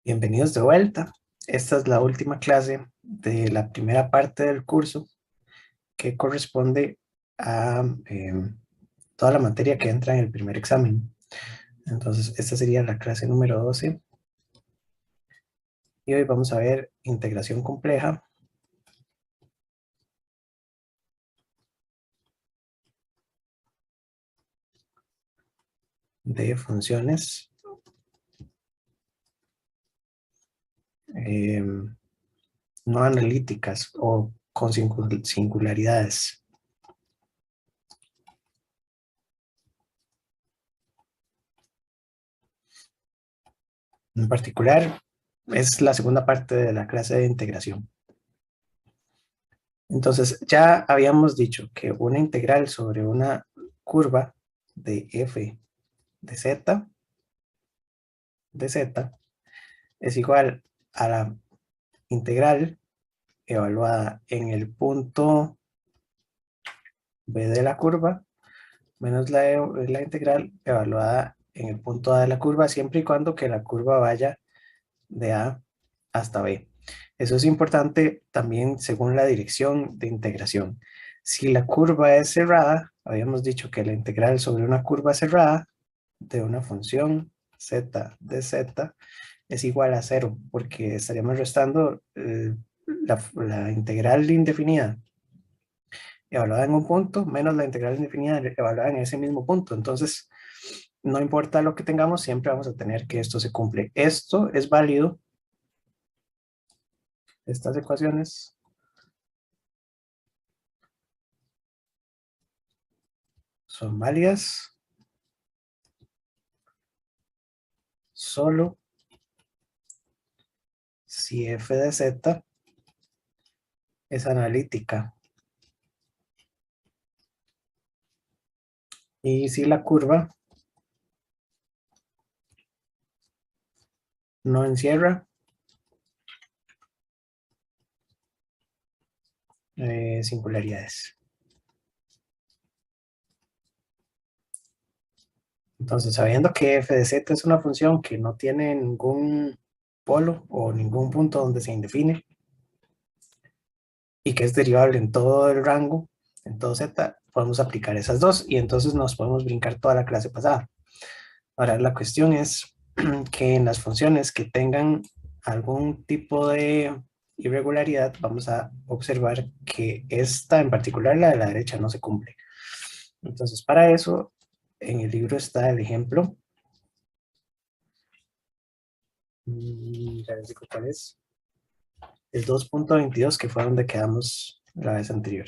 Bienvenidos de vuelta. Esta es la última clase de la primera parte del curso que corresponde a toda la materia que entra en el primer examen. Entonces, esta sería la clase número 12. Y hoy vamos a ver integración compleja. De funciones no analíticas o con singularidades. En particular, es la segunda parte de la clase de integración. Entonces, ya habíamos dicho que una integral sobre una curva de f de z es igual a la integral evaluada en el punto b de la curva menos la integral evaluada en el punto a de la curva, siempre y cuando que la curva vaya de a hasta b. Eso es importante también según la dirección de integración. Si la curva es cerrada, habíamos dicho que la integral sobre una curva cerrada de una función z de z es igual a 0, porque estaríamos restando la integral indefinida evaluada en un punto menos la integral indefinida evaluada en ese mismo punto. Entonces, no importa lo que tengamos, siempre vamos a tener que esto se cumple. Esto es válido. Estas ecuaciones son válidas solo si f de z es analítica y si la curva no encierra singularidades. Entonces, sabiendo que f de z es una función que no tiene ningún polo o ningún punto donde se indefine y que es derivable en todo el rango, en todo z, podemos aplicar esas dos y entonces nos podemos brincar toda la clase pasada. Ahora, la cuestión es que en las funciones que tengan algún tipo de irregularidad, vamos a observar que esta, en particular la de la derecha, no se cumple. Entonces, para eso, en el libro está el ejemplo. Ya les digo cuál es. El 2.22, que fue donde quedamos la vez anterior.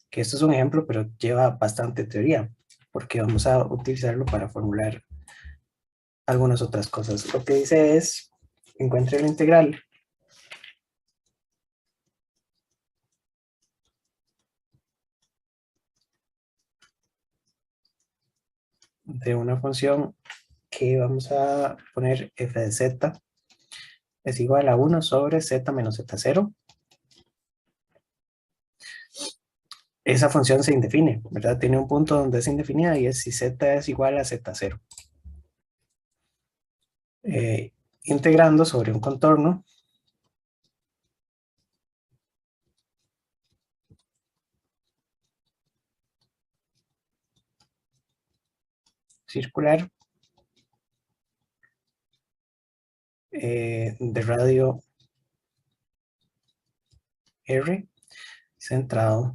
Que esto es un ejemplo, pero lleva bastante teoría, porque vamos a utilizarlo para formular algunas otras cosas. Lo que dice es, encuentre la integral de una función que vamos a poner f de z es igual a 1 sobre z menos z0. Esa función se indefine, ¿verdad? Tiene un punto donde es indefinida y es si z es igual a z0. Integrando sobre un contorno circular de radio r centrado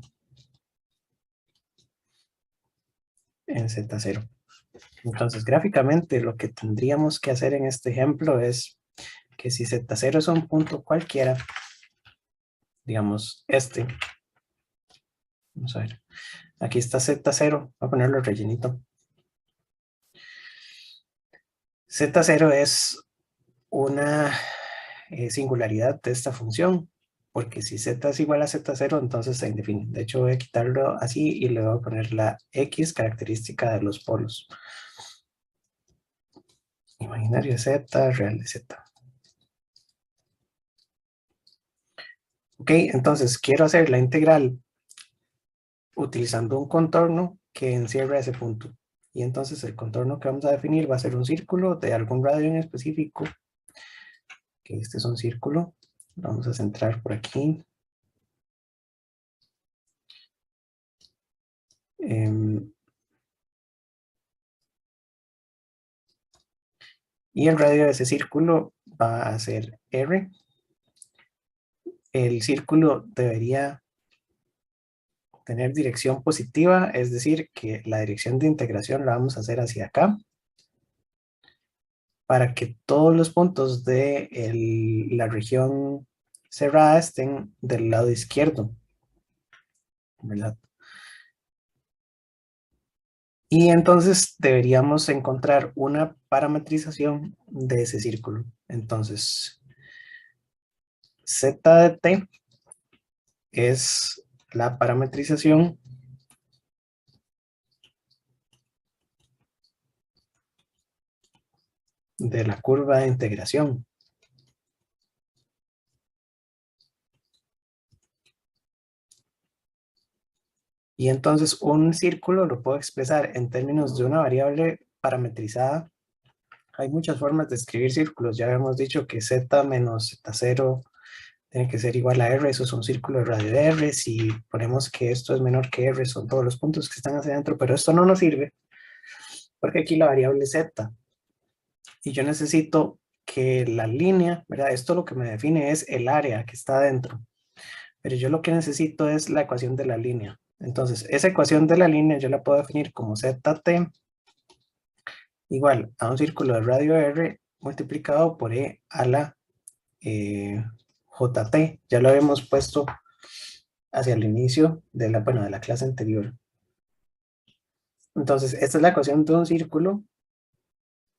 en z0. Entonces, gráficamente, lo que tendríamos que hacer en este ejemplo es que si z0 es un punto cualquiera, digamos este, vamos a ver, aquí está z0, voy a ponerlo rellenito. Z0 es una singularidad de esta función, porque si z es igual a z0, entonces se indefine. De hecho, voy a quitarlo así y le voy a poner la x característica de los polos. Imaginario de z, real de z. Ok, entonces quiero hacer la integral utilizando un contorno que encierra ese punto. Y entonces el contorno que vamos a definir va a ser un círculo de algún radio en específico que este es un círculo. Lo vamos a centrar por aquí. Y el radio de ese círculo va a ser R. El círculo debería tener dirección positiva, es decir, que la dirección de integración la vamos a hacer hacia acá, para que todos los puntos de la región cerrada estén del lado izquierdo, ¿verdad? Y entonces deberíamos encontrar una parametrización de ese círculo. Entonces, z de t es la parametrización de la curva de integración. Y entonces un círculo lo puedo expresar en términos de una variable parametrizada. Hay muchas formas de escribir círculos. Ya hemos dicho que z menos z0 tiene que ser igual a r. Eso es un círculo de radio de r. Si ponemos que esto es menor que r, son todos los puntos que están hacia adentro. Pero esto no nos sirve porque aquí la variable es z. Y yo necesito que la línea, ¿verdad? Esto lo que me define es el área que está adentro. Pero yo lo que necesito es la ecuación de la línea. Entonces, esa ecuación de la línea yo la puedo definir como ZT igual a un círculo de radio R multiplicado por E a la JT. Ya lo habíamos puesto hacia el inicio de de la clase anterior. Entonces, esta es la ecuación de un círculo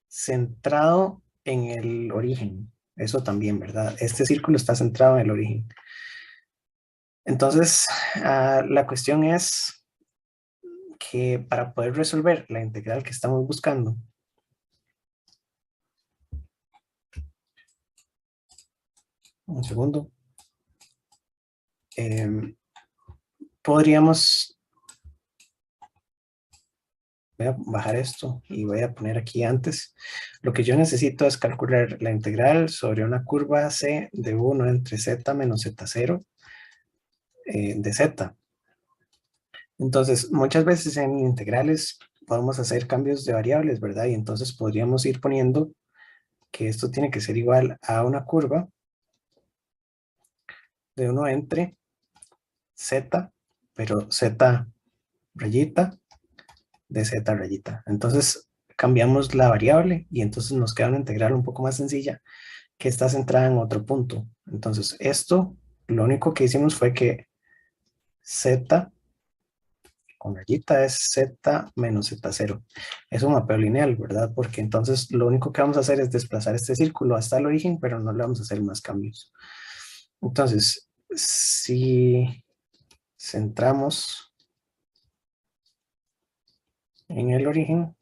centrado en el origen. Eso también, ¿verdad? Este círculo está centrado en el origen. Entonces, la cuestión es que para poder resolver la integral que estamos buscando, un segundo, podríamos, voy a bajar esto y voy a poner aquí antes, lo que yo necesito es calcular la integral sobre una curva c de 1 entre z menos z0 de z. Entonces, muchas veces en integrales podemos hacer cambios de variables, ¿verdad? Y entonces podríamos ir poniendo que esto tiene que ser igual a una curva de 1 entre z, pero z rayita de z rayita. Entonces cambiamos la variable y entonces nos queda una integral un poco más sencilla que está centrada en otro punto. Entonces esto, lo único que hicimos fue que z con rayita es z menos z0. Es un mapeo lineal, ¿verdad? Porque entonces lo único que vamos a hacer es desplazar este círculo hasta el origen, pero no le vamos a hacer más cambios. Entonces, si centramos en el origen,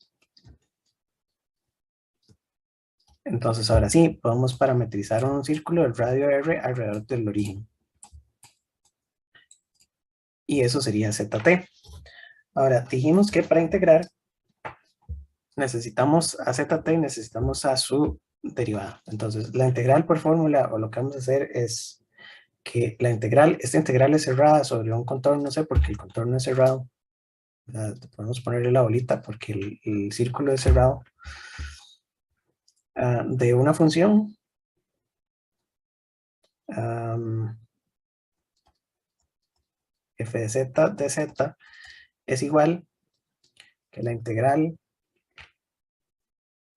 entonces ahora sí, podemos parametrizar un círculo del radio R alrededor del origen. Y eso sería ZT. Ahora, dijimos que para integrar necesitamos a ZT y necesitamos a su derivada. Entonces, la integral por fórmula, o lo que vamos a hacer es que la integral, esta integral es cerrada sobre un contorno, no sé, porque el contorno es cerrado. Podemos ponerle la bolita porque el círculo es cerrado. De una función f de z es igual que la integral,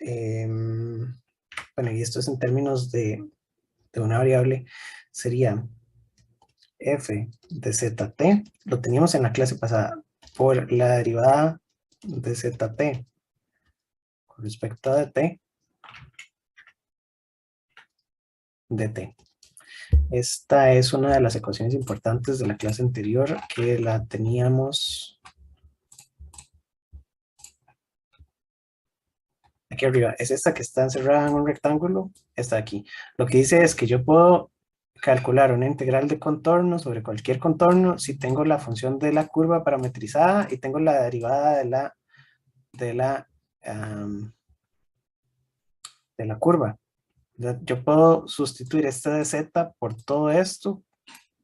bueno, y esto es en términos de una variable, sería f de zt, lo teníamos en la clase pasada, por la derivada de zt con respecto a dt, dt. Esta es una de las ecuaciones importantes de la clase anterior que la teníamos aquí arriba. Es esta que está encerrada en un rectángulo, está aquí. Lo que dice es que yo puedo calcular una integral de contorno sobre cualquier contorno si tengo la función de la curva parametrizada y tengo la derivada de la curva. ¿verdad? Yo puedo sustituir este de z por todo esto,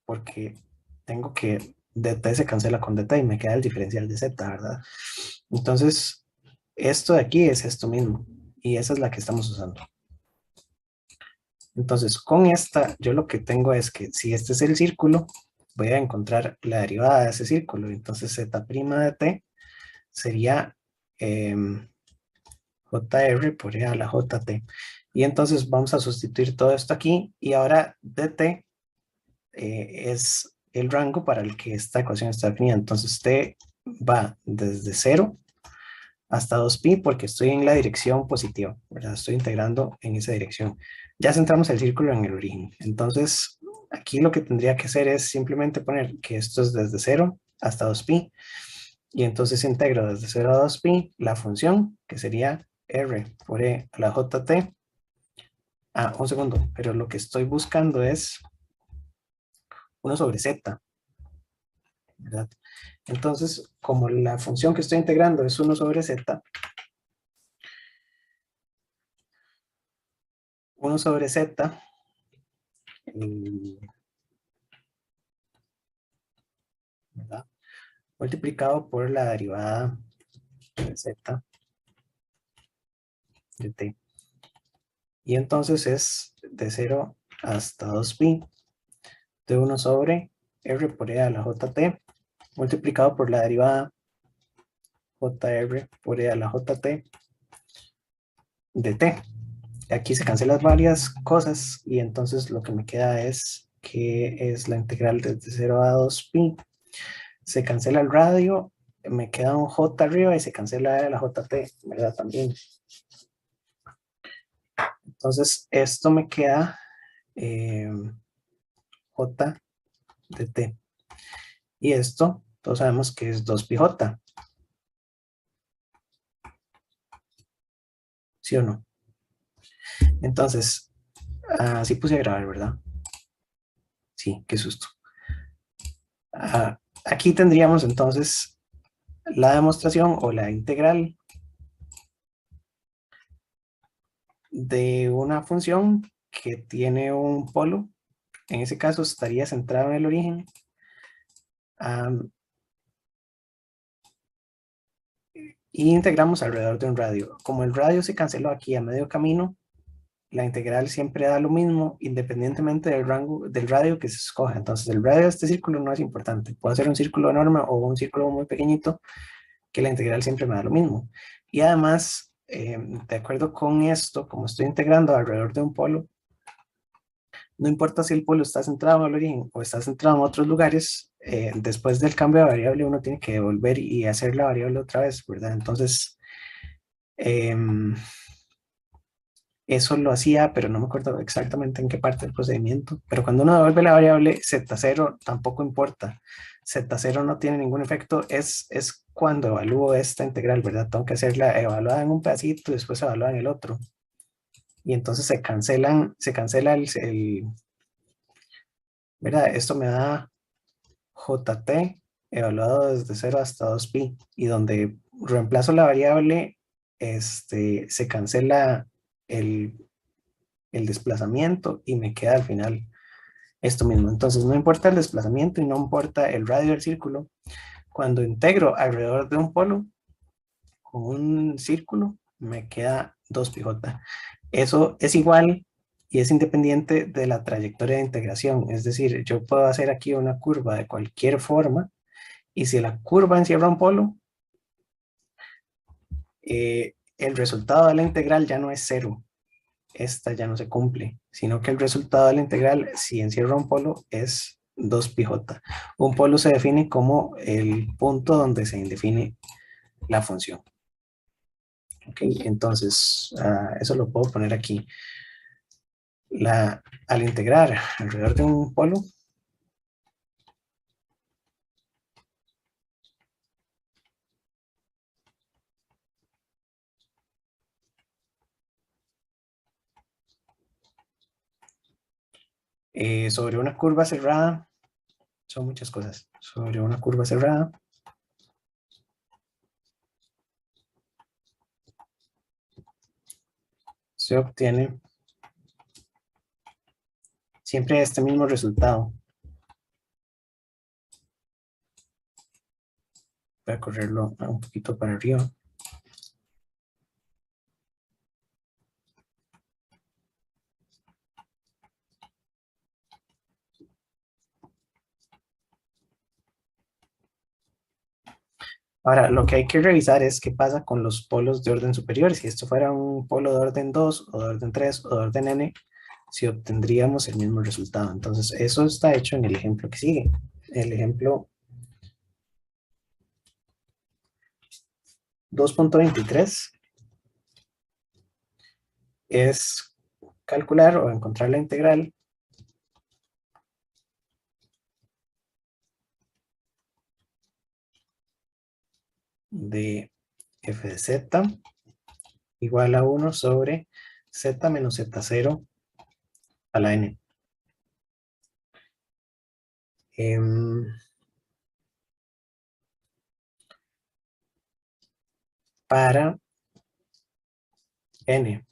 porque tengo que dt se cancela con dt y me queda el diferencial de z, ¿verdad? Entonces, esto de aquí es esto mismo, y esa es la que estamos usando. Entonces, con esta, yo lo que tengo es que si este es el círculo, voy a encontrar la derivada de ese círculo. Entonces, z' de t sería jr por e a la jt. Y entonces vamos a sustituir todo esto aquí. Y ahora dt es el rango para el que esta ecuación está definida. Entonces, t va desde 0 hasta 2pi porque estoy en la dirección positiva, ¿verdad? Estoy integrando en esa dirección. Ya centramos el círculo en el origen. Entonces, aquí lo que tendría que hacer es simplemente poner que esto es desde 0 hasta 2pi. Y entonces integro desde 0 a 2pi la función, que sería r por e a la jt. Ah, un segundo, pero lo que estoy buscando es 1 sobre z, ¿verdad? Entonces, como la función que estoy integrando es 1 sobre z, 1 sobre z, ¿verdad? Multiplicado por la derivada de z de t. Y entonces es de 0 hasta 2pi de 1 sobre r por e a la jt multiplicado por la derivada jr por e a la jt de t. Aquí se cancelan varias cosas y entonces lo que me queda es que es la integral desde 0 a 2pi. Se cancela el radio, me queda un j arriba y se cancela la jt, ¿verdad? También. Entonces esto me queda j de t. Y esto, todos sabemos que es 2πj, ¿sí o no? Entonces, así puse a grabar, ¿verdad? Sí, qué susto. Aquí tendríamos entonces la demostración o la integral de una función que tiene un polo. En ese caso estaría centrado en el origen. Y integramos alrededor de un radio. Como el radio se canceló aquí a medio camino, la integral siempre da lo mismo independientemente del rango del radio que se escoja. Entonces el radio de este círculo no es importante. Puede ser un círculo enorme o un círculo muy pequeñito, que la integral siempre me da lo mismo. Y además, de acuerdo con esto, como estoy integrando alrededor de un polo, no importa si el polo está centrado en el origen o está centrado en otros lugares, después del cambio de variable uno tiene que devolver y hacer la variable otra vez, ¿verdad? Entonces, eso lo hacía, pero no me acuerdo exactamente en qué parte del procedimiento. Pero cuando uno devuelve la variable z0, tampoco importa. Z0 no tiene ningún efecto, es cuando evalúo esta integral, ¿verdad? Tengo que hacerla evaluada en un pedacito y después evaluada en el otro. Y entonces se cancela ¿verdad? Esto me da jt evaluado desde 0 hasta 2pi. Y donde reemplazo la variable, se cancela el desplazamiento y me queda al final esto mismo. Entonces no importa el desplazamiento y no importa el radio del círculo. Cuando integro alrededor de un polo con un círculo, me queda 2πj. Eso es igual y es independiente de la trayectoria de integración. Es decir, yo puedo hacer aquí una curva de cualquier forma y si la curva encierra un polo, el resultado de la integral ya no es cero. Esta ya no se cumple, sino que el resultado de la integral, si encierra un polo, es 2πj. Un polo se define como el punto donde se define la función. Ok, entonces, eso lo puedo poner aquí. Al integrar alrededor de un polo, sobre una curva cerrada, son muchas cosas. Sobre una curva cerrada, se obtiene siempre este mismo resultado. Voy a correrlo un poquito para arriba. Ahora, lo que hay que revisar es qué pasa con los polos de orden superior. Si esto fuera un polo de orden 2 o de orden 3 o de orden n, si obtendríamos el mismo resultado. Entonces, eso está hecho en el ejemplo que sigue. El ejemplo 2.23 es calcular o encontrar la integral de f de z igual a 1 sobre z menos z0 a la n. Para n,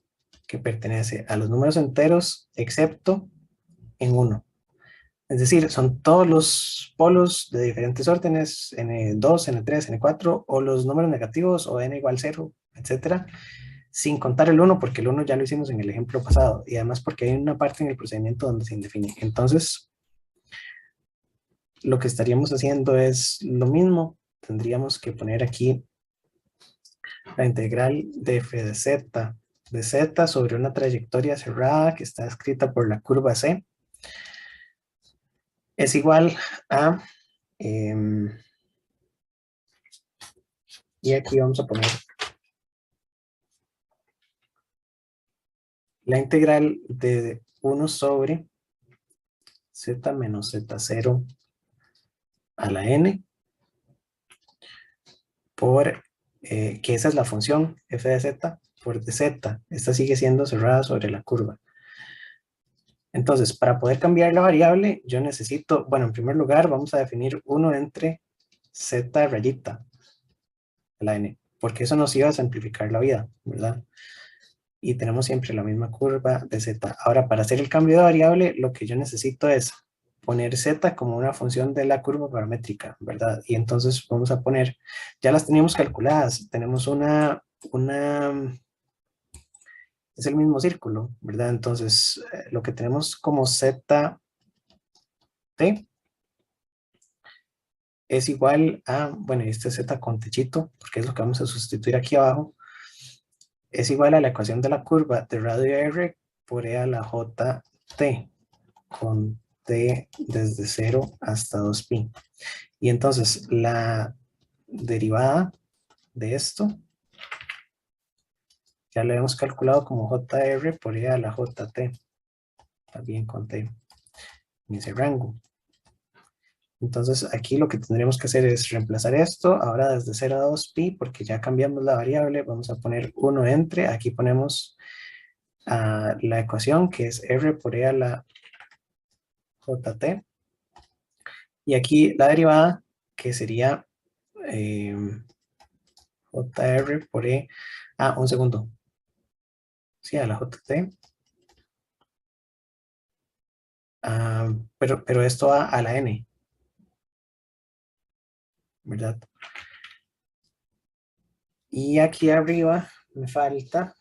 que pertenece a los números enteros excepto en 1. Es decir, son todos los polos de diferentes órdenes, n2, n3, n4, o los números negativos, o n igual 0, etcétera, sin contar el 1, porque el 1 ya lo hicimos en el ejemplo pasado, y además porque hay una parte en el procedimiento donde se indefine. Entonces, lo que estaríamos haciendo es lo mismo. Tendríamos que poner aquí la integral de f de z sobre una trayectoria cerrada que está escrita por la curva c, es igual a, y aquí vamos a poner la integral de 1 sobre z menos z0 a la n por, que esa es la función f de z por dz. Esta sigue siendo cerrada sobre la curva. Entonces, para poder cambiar la variable, yo necesito, bueno, en primer lugar, vamos a definir 1 entre z rayita a la n, porque eso nos iba a simplificar la vida, ¿verdad? Y tenemos siempre la misma curva de z. Ahora, para hacer el cambio de variable, lo que yo necesito es poner z como una función de la curva paramétrica, ¿verdad? Y entonces vamos a poner, ya las teníamos calculadas, tenemos es el mismo círculo, ¿verdad? Entonces, lo que tenemos como z t es igual a, bueno, y este z con techito, porque es lo que vamos a sustituir aquí abajo, es igual a la ecuación de la curva de radio r por e a la j t, con t desde 0 hasta 2pi. Y entonces la derivada de esto ya lo hemos calculado como jr por e a la jt, también con t en ese rango. Entonces aquí lo que tendremos que hacer es reemplazar esto, ahora desde 0 a 2pi, porque ya cambiamos la variable, vamos a poner 1 entre, aquí ponemos la ecuación que es r por e a la jt, y aquí la derivada que sería jr por e, un segundo, sí, a la jt, pero esto va a la n, ¿verdad? Y aquí arriba me falta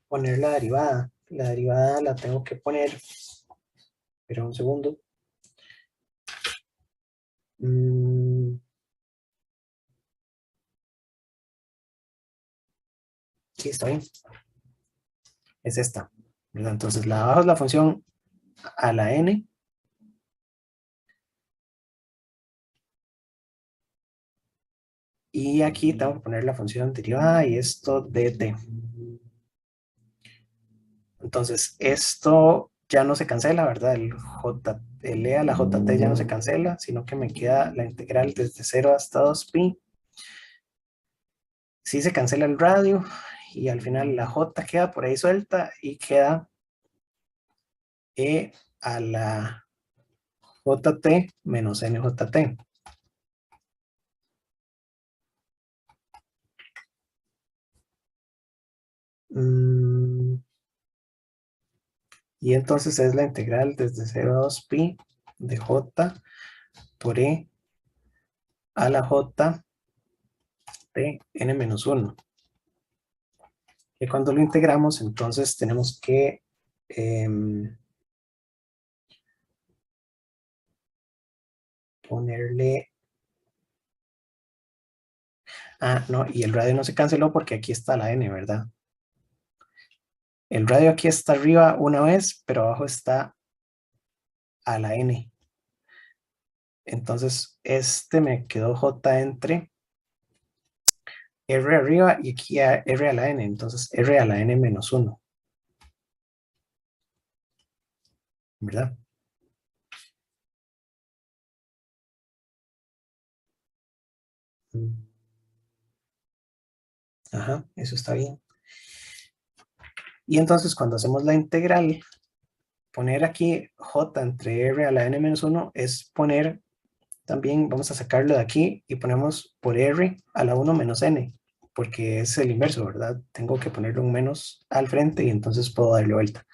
poner la derivada. La derivada la tengo que poner, pero un segundo. Sí, está bien. Es esta, ¿verdad? Entonces la abajo es la función a la n. Y aquí tengo que poner la función derivada y esto dt. Entonces esto ya no se cancela, ¿verdad? El e a la jt ya no se cancela, sino que me queda la integral desde 0 hasta 2pi. Sí se cancela el radio y al final la j queda por ahí suelta y queda e a la jt menos njt. Y entonces es la integral desde 0 a 2pi de j por e a la j de n-1. Y cuando lo integramos, entonces tenemos que ponerle... Ah, no, y el radio no se canceló porque aquí está la n, ¿verdad? El radio aquí está arriba una vez, pero abajo está a la n. Entonces, este me quedó j entre r arriba y aquí a r a la n. Entonces, r a la n-1, ¿verdad? Ajá, eso está bien. Y entonces, cuando hacemos la integral, poner aquí j entre r a la n-1 es poner, también vamos a sacarlo de aquí y ponemos por r a la 1 menos n, porque es el inverso, ¿verdad? Tengo que ponerle un menos al frente y entonces puedo darle vuelta.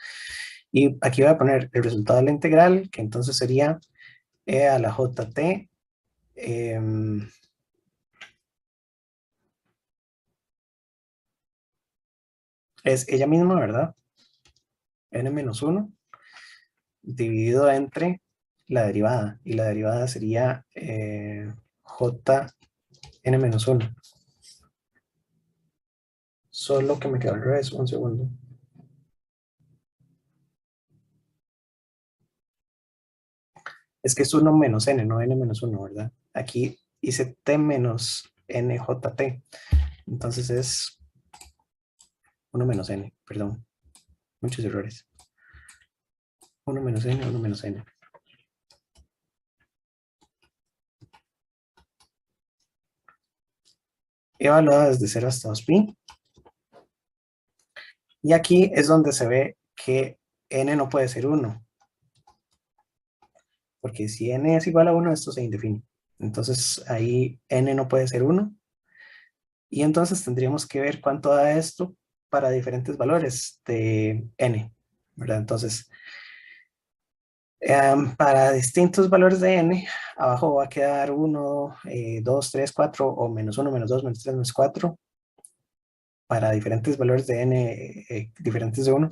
Y aquí voy a poner el resultado de la integral, que entonces sería e a la jt, es ella misma, ¿verdad? n-1 dividido entre la derivada, y la derivada sería j n-1. Solo que me quedó al revés, un segundo. Es que es 1 menos n, no n-1, ¿verdad? Aquí hice t menos njt. Entonces es 1 menos n, perdón. Muchos errores. 1 menos n, 1 menos n. Evaluada desde 0 hasta 2pi. Y aquí es donde se ve que n no puede ser 1. Porque si n es igual a 1, esto se indefine. Entonces ahí n no puede ser 1. Y entonces tendríamos que ver cuánto da esto para diferentes valores de n, ¿verdad? Entonces, para distintos valores de n, abajo va a quedar 1, 2, 3, 4 o menos 1, menos 2, menos 3, menos 4. Para diferentes valores de n diferentes de 1.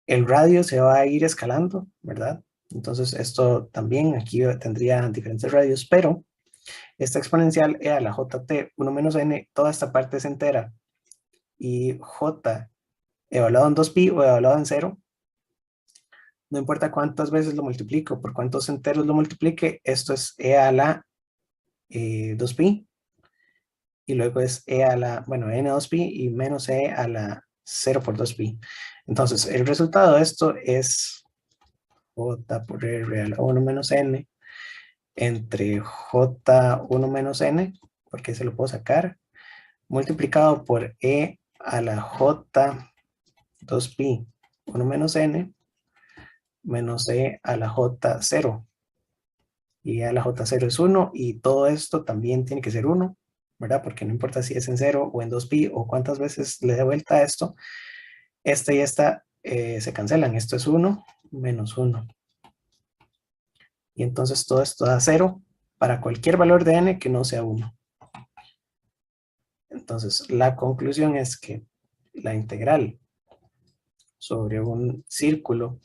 El radio se va a ir escalando, ¿verdad? Entonces esto también aquí tendría diferentes radios, pero esta exponencial e a la jt 1 menos n, toda esta parte es entera. Y j evaluado en 2pi o evaluado en 0, no importa cuántas veces lo multiplico, por cuántos enteros lo multiplique, esto es e a la 2pi, y luego es e a la, bueno, n2pi y menos e a la 0 por 2pi. Entonces, el resultado de esto es j por r a la 1 menos n entre j1 menos n, porque se lo puedo sacar, multiplicado por e a la j2pi 1 menos n menos e a la j0. Y a la j0 es 1 y todo esto también tiene que ser 1, ¿verdad? Porque no importa si es en 0 o en 2pi o cuántas veces le dé vuelta a esto, esta y esta se cancelan. Esto es 1 menos 1. Y entonces todo esto da 0 para cualquier valor de n que no sea 1. Entonces la conclusión es que la integral sobre un círculo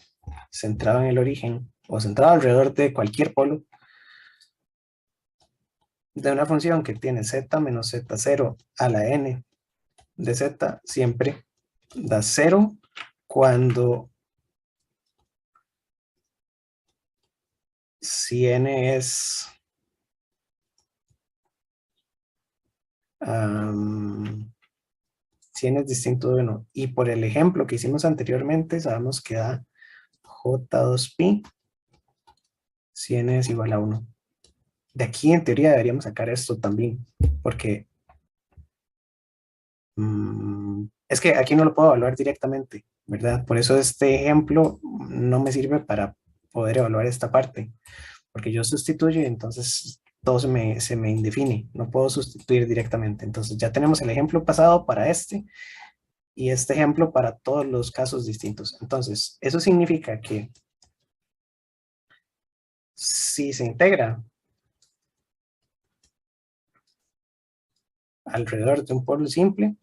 centrado en el origen o centrado alrededor de cualquier polo de una función que tiene z menos z0 a la n de z siempre da 0 cuando si n es si n es distinto de 1. Y por el ejemplo que hicimos anteriormente, sabemos que da j2pi si n es igual a 1. De aquí en teoría deberíamos sacar esto también, porque es que aquí no lo puedo evaluar directamente, ¿verdad? Por eso este ejemplo no me sirve para poder evaluar esta parte, porque yo sustituyo y entonces todo se me indefine, no puedo sustituir directamente. Entonces ya tenemos el ejemplo pasado para este, y este ejemplo para todos los casos distintos. Entonces, eso significa que si se integra alrededor de un polo simple,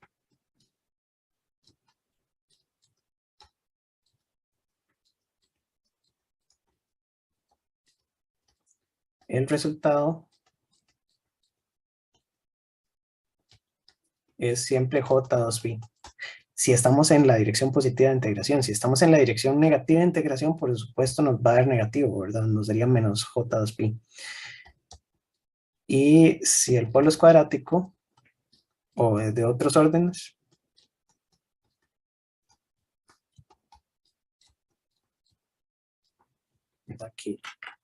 el resultado es siempre J2pi. Si estamos en la dirección positiva de integración, si estamos en la dirección negativa de integración, por supuesto nos va a dar negativo, ¿verdad? Nos daría menos J2pi. Y si el polo es cuadrático o es de otros órdenes, aquí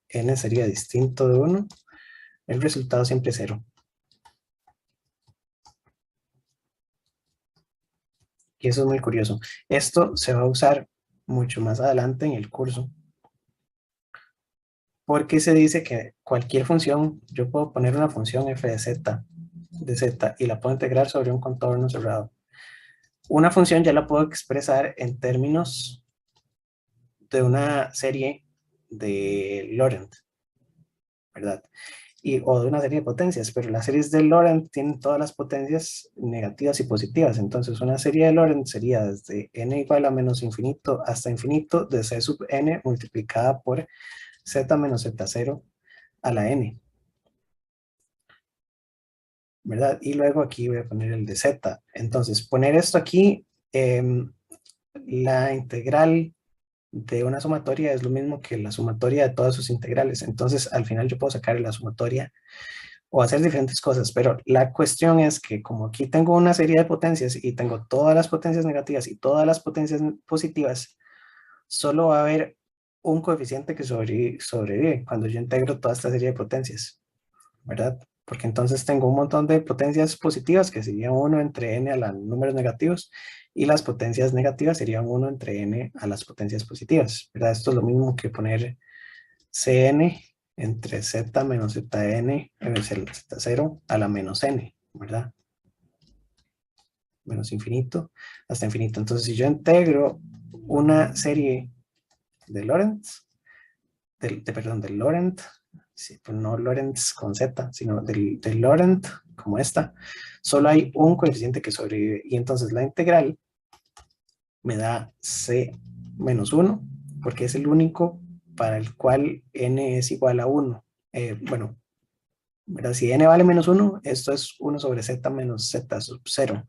n sería distinto de 1, el resultado siempre es 0. Y eso es muy curioso. Esto se va a usar mucho más adelante en el curso, porque se dice que cualquier función, yo puedo poner una función f de z, y la puedo integrar sobre un contorno cerrado. Una función ya la puedo expresar en términos de una serie de Laurent, ¿verdad? O de una serie de potencias, pero las series de Laurent tienen todas las potencias negativas y positivas. Entonces, una serie de Laurent sería desde n igual a menos infinito hasta infinito de c sub n multiplicada por z menos z0 a la n, ¿verdad? Y luego aquí voy a poner el de z. Entonces, poner esto aquí, la integral de una sumatoria es lo mismo que la sumatoria de todas sus integrales. Entonces, al final yo puedo sacar la sumatoria o hacer diferentes cosas, pero la cuestión es que como aquí tengo una serie de potencias y tengo todas las potencias negativas y todas las potencias positivas, solo va a haber un coeficiente que sobrevive cuando yo integro toda esta serie de potencias, ¿verdad? Porque entonces tengo un montón de potencias positivas que serían 1 entre n a los números negativos y las potencias negativas serían 1 entre n a las potencias positivas, ¿verdad? Esto es lo mismo que poner Cn entre z menos zn es el z0 a la menos n, ¿verdad? Menos infinito hasta infinito. Entonces, si yo integro una serie de Lorentz, perdón, del Laurent, sí, pues no Lorentz con z, sino del Laurent, como esta, solo hay un coeficiente que sobrevive. Y entonces la integral me da c menos 1, porque es el único para el cual n es igual a 1. Bueno, ¿verdad? Si n vale menos 1, esto es 1 sobre z menos z sub 0,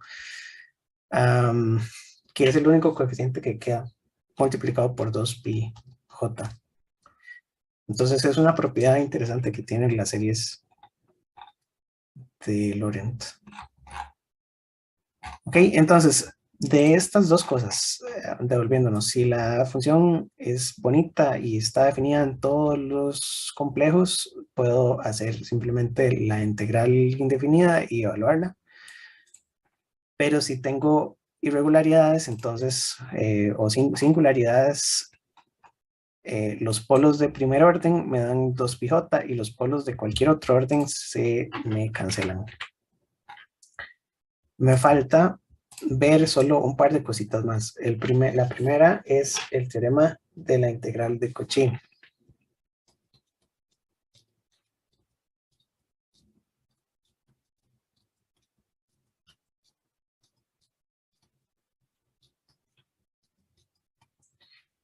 que es el único coeficiente que queda multiplicado por 2pi j. Entonces es una propiedad interesante que tienen las series de Laurent. Ok, entonces, de estas dos cosas, devolviéndonos, si la función es bonita y está definida en todos los complejos, puedo hacer simplemente la integral indefinida y evaluarla. Pero si tengo irregularidades, entonces, o singularidades, los polos de primer orden me dan 2πj y los polos de cualquier otro orden se me cancelan. Me falta ver solo un par de cositas más. La primera es el teorema de la integral de Cauchy.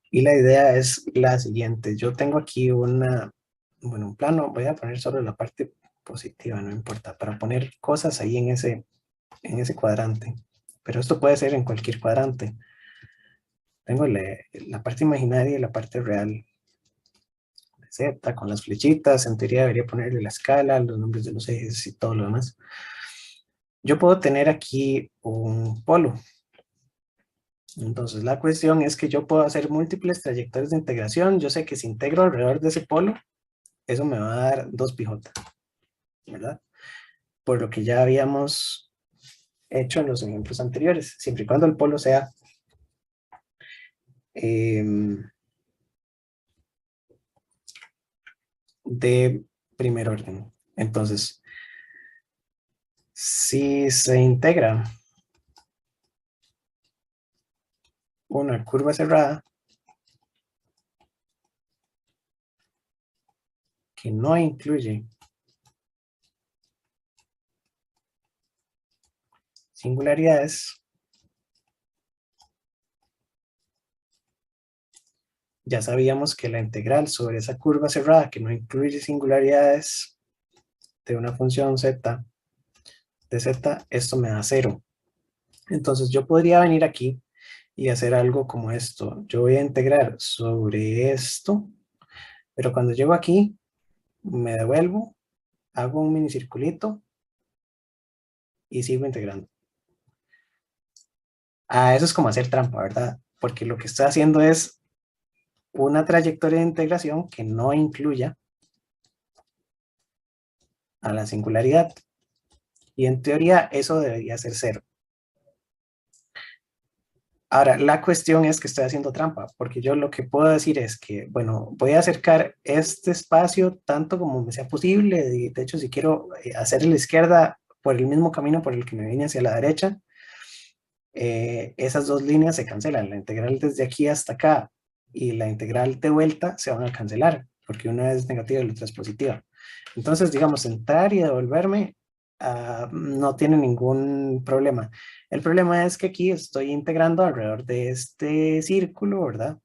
Y la idea es la siguiente. Yo tengo aquí un plano. Voy a poner solo la parte positiva, no importa, para poner cosas ahí en ese cuadrante. Pero esto puede ser en cualquier cuadrante. Tengo la parte imaginaria y la parte real. Z con las flechitas. En teoría debería ponerle la escala, los nombres de los ejes y todo lo demás. Yo puedo tener aquí un polo. Entonces la cuestión es que yo puedo hacer múltiples trayectorias de integración. Yo sé que si integro alrededor de ese polo, eso me va a dar 2πj, ¿verdad? Por lo que ya habíamos hecho en los ejemplos anteriores, siempre y cuando el polo sea de primer orden. Entonces, si se integra una curva cerrada que no incluye singularidades, ya sabíamos que la integral sobre esa curva cerrada que no incluye singularidades de una función z de z, esto me da 0. Entonces yo podría venir aquí y hacer algo como esto. Yo voy a integrar sobre esto, pero cuando llego aquí, me devuelvo, hago un minicirculito y sigo integrando. Eso es como hacer trampa, ¿verdad? Porque lo que estoy haciendo es una trayectoria de integración que no incluya a la singularidad. Y en teoría eso debería ser 0. Ahora, la cuestión es que estoy haciendo trampa, porque yo lo que puedo decir es que, bueno, voy a acercar este espacio tanto como me sea posible. De hecho, si quiero hacer a la izquierda por el mismo camino por el que me vine hacia la derecha, esas dos líneas se cancelan. La integral desde aquí hasta acá y la integral de vuelta se van a cancelar, porque una es negativa y la otra es positiva. Entonces, digamos, entrar y devolverme no tiene ningún problema. El problema es que aquí estoy integrando alrededor de este círculo, ¿verdad?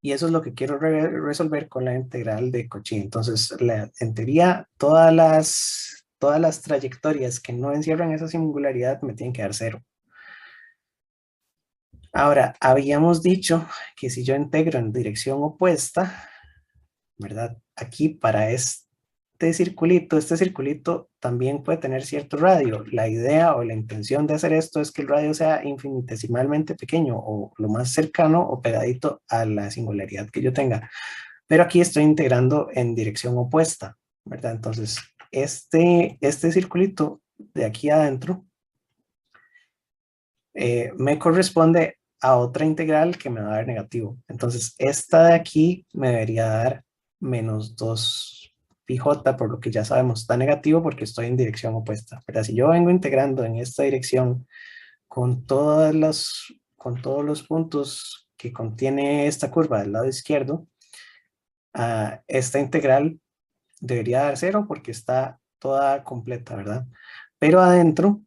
Y eso es lo que quiero resolver con la integral de Cauchy. Entonces, en teoría, todas las trayectorias que no encierran esa singularidad me tienen que dar 0. Ahora, habíamos dicho que si yo integro en dirección opuesta, ¿verdad? Aquí para este circulito también puede tener cierto radio. La idea o la intención de hacer esto es que el radio sea infinitesimalmente pequeño o lo más cercano o pegadito a la singularidad que yo tenga. Pero aquí estoy integrando en dirección opuesta, ¿verdad? Entonces, este circulito de aquí adentro me corresponde a otra integral que me va a dar negativo. Entonces, esta de aquí me debería dar menos 2πj, por lo que ya sabemos, está negativo porque estoy en dirección opuesta. Pero si yo vengo integrando en esta dirección con todos los puntos que contiene esta curva del lado izquierdo, esta integral debería dar 0 porque está toda completa, ¿verdad? Pero adentro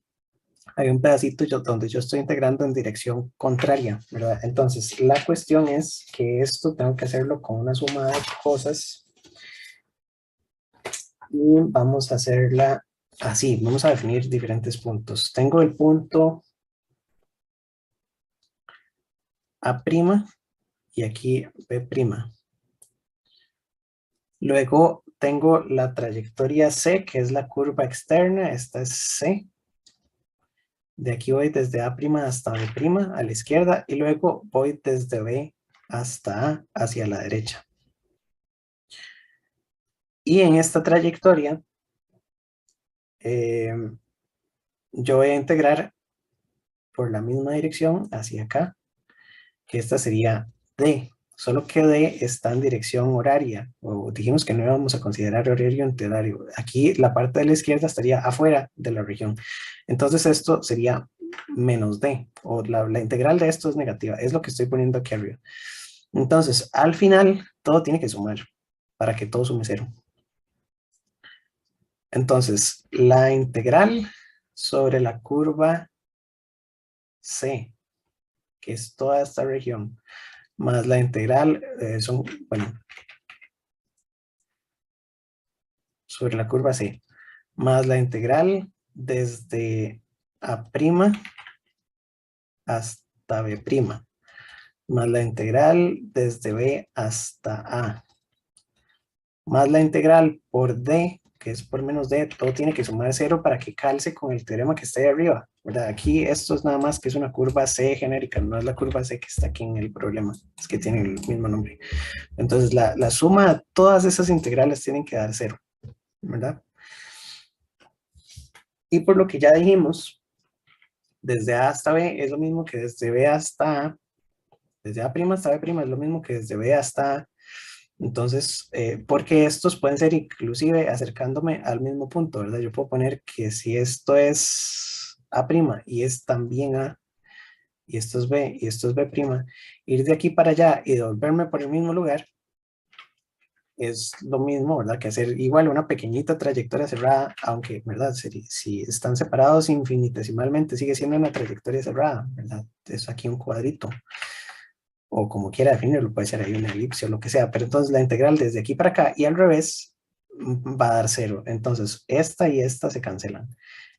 hay un pedacito donde yo estoy integrando en dirección contraria, ¿verdad? Entonces, la cuestión es que esto tengo que hacerlo con una suma de cosas y vamos a hacerla así. Vamos a definir diferentes puntos. Tengo el punto A' y aquí B'. Luego tengo la trayectoria C, que es la curva externa. Esta es C. De aquí voy desde A' hasta B' a la izquierda y luego voy desde B hasta A hacia la derecha. Y en esta trayectoria yo voy a integrar por la misma dirección hacia acá, que esta sería D, solo que D está en dirección horaria, o dijimos que no íbamos a considerar horario enterario. Aquí la parte de la izquierda estaría afuera de la región. Entonces esto sería menos D, o la integral de esto es negativa, es lo que estoy poniendo aquí arriba. Entonces, al final, todo tiene que sumar para que todo sume 0. Entonces, la integral sobre la curva C, que es toda esta región, más la integral, sobre la curva C, más la integral desde A' hasta B', más la integral desde B hasta A, más la integral por D, que es por menos D, todo tiene que sumar 0 para que calce con el teorema que está ahí arriba, ¿verdad? Aquí esto es nada más que es una curva C genérica, no es la curva C que está aquí en el problema, es que tiene el mismo nombre. Entonces la suma de todas esas integrales tienen que dar 0, ¿verdad? Y por lo que ya dijimos, desde A hasta B es lo mismo que desde B hasta A, desde A' hasta B' es lo mismo que desde B hasta A. Entonces, porque estos pueden ser inclusive acercándome al mismo punto, ¿verdad? Yo puedo poner que si esto es A' y es también A, y esto es B, y esto es B', ir de aquí para allá y devolverme por el mismo lugar, es lo mismo, ¿verdad? Que hacer igual una pequeñita trayectoria cerrada, aunque, ¿verdad? Si están separados infinitesimalmente, sigue siendo una trayectoria cerrada, ¿verdad? Es aquí un cuadrito, o como quiera definirlo, puede ser ahí una elipse o lo que sea, pero entonces la integral desde aquí para acá y al revés va a dar 0. Entonces esta y esta se cancelan.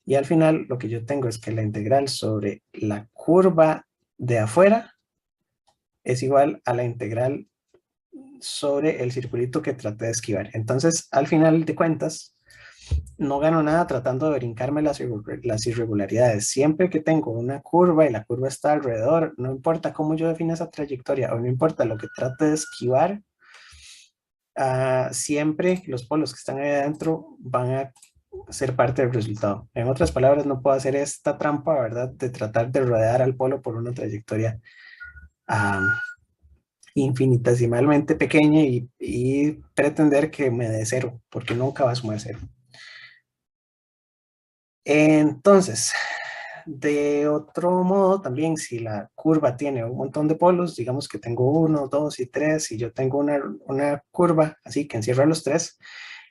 Y al final lo que yo tengo es que la integral sobre la curva de afuera es igual a la integral sobre el circulito que traté de esquivar. Entonces, al final de cuentas, no gano nada tratando de brincarme las irregularidades. Siempre que tengo una curva y la curva está alrededor, no importa cómo yo define esa trayectoria o no importa lo que trate de esquivar, siempre los polos que están ahí adentro van a ser parte del resultado. En otras palabras, no puedo hacer esta trampa, ¿verdad? De tratar de rodear al polo por una trayectoria infinitesimalmente pequeña y pretender que me dé 0, porque nunca va a sumar 0. Entonces, de otro modo, también si la curva tiene un montón de polos, digamos que tengo 1, 2 y 3, y yo tengo una curva así que encierra los 3,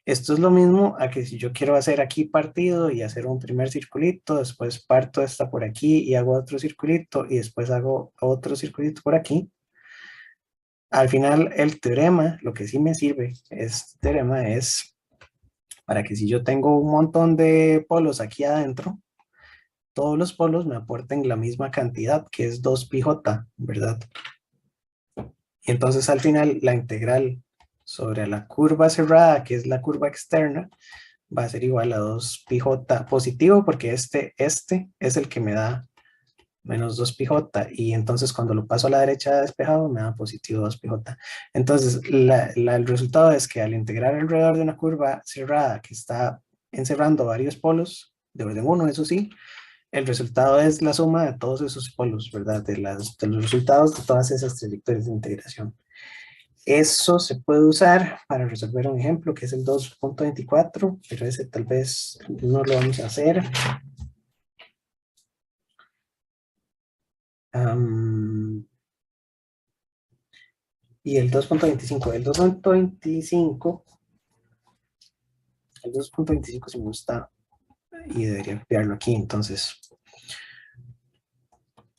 esto es lo mismo a que si yo quiero hacer aquí partido y hacer un primer circulito, después parto esta por aquí y hago otro circulito y después hago otro circulito por aquí. Al final el teorema, lo que sí me sirve, este teorema es para que si yo tengo un montón de polos aquí adentro, todos los polos me aporten la misma cantidad, que es 2πj, ¿verdad? Y entonces al final la integral sobre la curva cerrada, que es la curva externa, va a ser igual a 2πj positivo, porque este es el que me da menos 2πj, y entonces cuando lo paso a la derecha despejado me da positivo 2πj. Entonces el resultado es que al integrar alrededor de una curva cerrada que está encerrando varios polos, de orden 1, eso sí, el resultado es la suma de todos esos polos, ¿verdad? De los resultados de todas esas trayectorias de integración. Eso se puede usar para resolver un ejemplo que es el 2.24, pero ese tal vez no lo vamos a hacer. Y el 2.25, el 2.25 sí me gusta y debería copiarlo aquí. Entonces,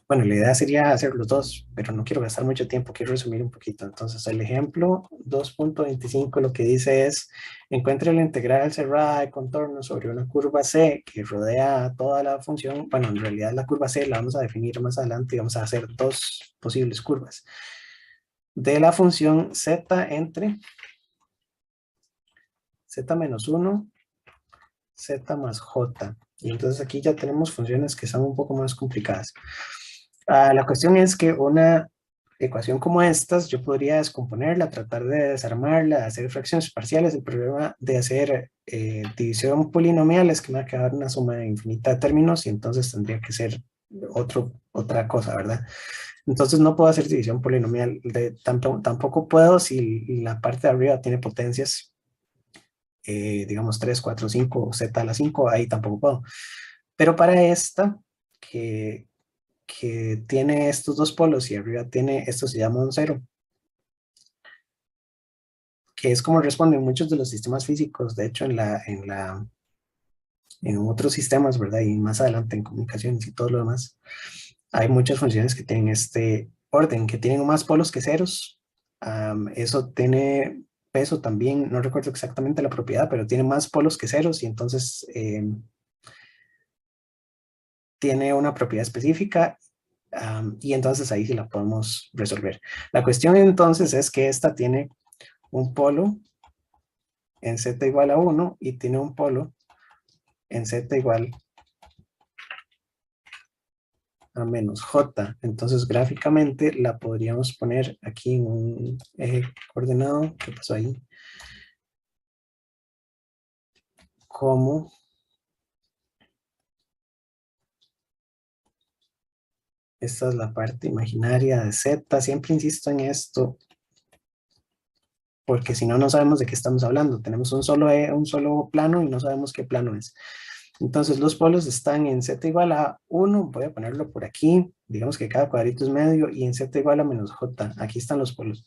bueno, la idea sería hacer los dos, pero no quiero gastar mucho tiempo, quiero resumir un poquito. Entonces, el ejemplo 2.25 lo que dice es: encuentre la integral cerrada de contorno sobre una curva C que rodea toda la función. Bueno, en realidad la curva C la vamos a definir más adelante y vamos a hacer dos posibles curvas de la función z entre z-1, z más j. Y entonces aquí ya tenemos funciones que son un poco más complicadas. La cuestión es que una ecuación como estas, yo podría descomponerla, tratar de desarmarla, hacer fracciones parciales. El problema de hacer división polinomial es que me va a quedar una suma infinita de términos y entonces tendría que ser otra cosa, ¿verdad? Entonces no puedo hacer división polinomial. Tampoco puedo si la parte de arriba tiene potencias, digamos 3, 4, 5, z a la 5, ahí tampoco puedo. Pero para esta, que tiene estos dos polos y arriba tiene, esto se llama un cero, que es como responden muchos de los sistemas físicos, de hecho en otros sistemas, ¿verdad? Y más adelante en comunicaciones y todo lo demás, hay muchas funciones que tienen este orden, que tienen más polos que ceros. Eso tiene peso también, no recuerdo exactamente la propiedad, pero tiene más polos que ceros y entonces tiene una propiedad específica. Y entonces ahí sí la podemos resolver. La cuestión entonces es que esta tiene un polo en z igual a 1 y tiene un polo en z igual a menos j. Entonces gráficamente la podríamos poner aquí en un eje coordenado. ¿Qué pasó ahí? Como esta es la parte imaginaria de z. Siempre insisto en esto, porque si no, no sabemos de qué estamos hablando. Tenemos un solo plano y no sabemos qué plano es. Entonces los polos están en z igual a 1, voy a ponerlo por aquí, digamos que cada cuadrito es medio, y en z igual a menos j, aquí están los polos.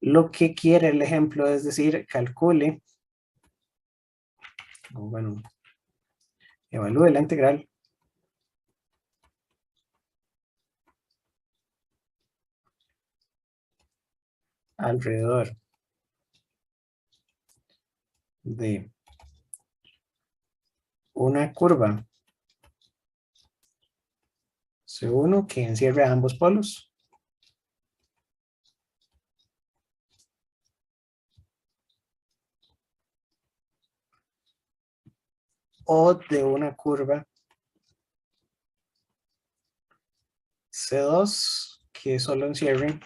Lo que quiere el ejemplo es decir, calcule, o bueno, evalúe la integral alrededor de una curva C1 que encierre ambos polos, o de una curva C2 que solo encierre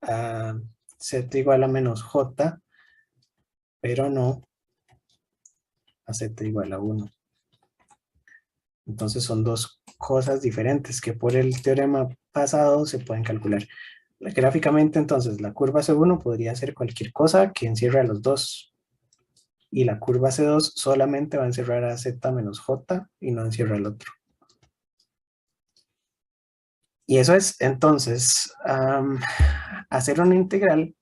a z igual a menos j, pero no a z igual a 1. Entonces son dos cosas diferentes que por el teorema pasado se pueden calcular. Gráficamente, entonces, la curva C1 podría ser cualquier cosa que encierre a los dos. Y la curva C2 solamente va a encerrar a z menos j y no encierra al otro. Y eso es, entonces, hacer una integral